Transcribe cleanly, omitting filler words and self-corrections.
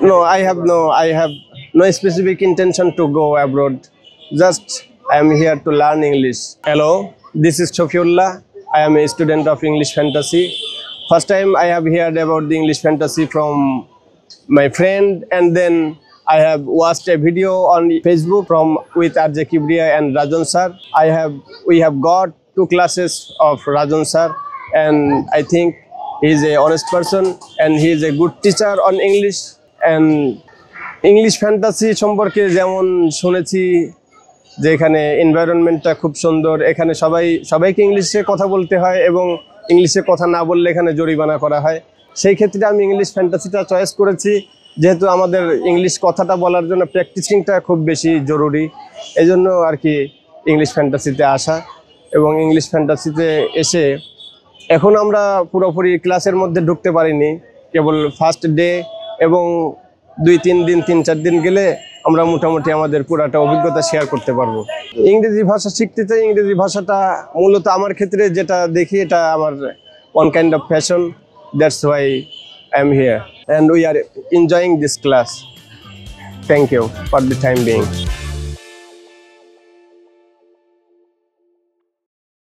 No, I have no specific intention to go abroad. Just I am here to learn English. Hello, this is Shofiullah. I am a student of English fantasy. First time I have heard about the English fantasy from my friend, and then I have watched a video on Facebook from with RJ Kibriya and Rajan sir. We have got 2 classes of Rajan sir, and I think he is a honest person and he is a good teacher on English. And English fantasy সম্পর্কে যেমন শুনেছি যে এখানে এনভায়রনমেন্টটা খুব সুন্দর, এখানে সবাইকে ইংলিশে কথা বলতে হয় এবং ইংলিশে কথা না বললে এখানে জরিমানা করা হয়। সেই ক্ষেত্রে আমি ইংলিশ ফ্যান্টাসিটা চয়েস করেছি, যেহেতু আমাদের ইংলিশ কথাটা বলার জন্য প্র্যাকটিসিংটা খুব বেশি জরুরি। এই জন্য আর কি ইংলিশ ফ্যান্টাসিতে আসা। এবং ইংলিশ ফ্যান্টাসিতে এসে এখন আমরা পুরোপুরি ক্লাসের মধ্যে ঢুকতে পারিনি, কেবল ফার্স্ট ডে এবং 2-3 দিন 3-4 দিন গেলে আমরা মোটামুটি আমাদের পুরাটা অভিজ্ঞতা শেয়ার করতে পারবো। ইংরেজি ভাষা শিখতে চাই। ইংরেজি ভাষাটা মূলত আমার ক্ষেত্রে যেটা দেখি, এটা আমার one kind of passion. That's why I am here and we are enjoying this class. Thank you for the time being.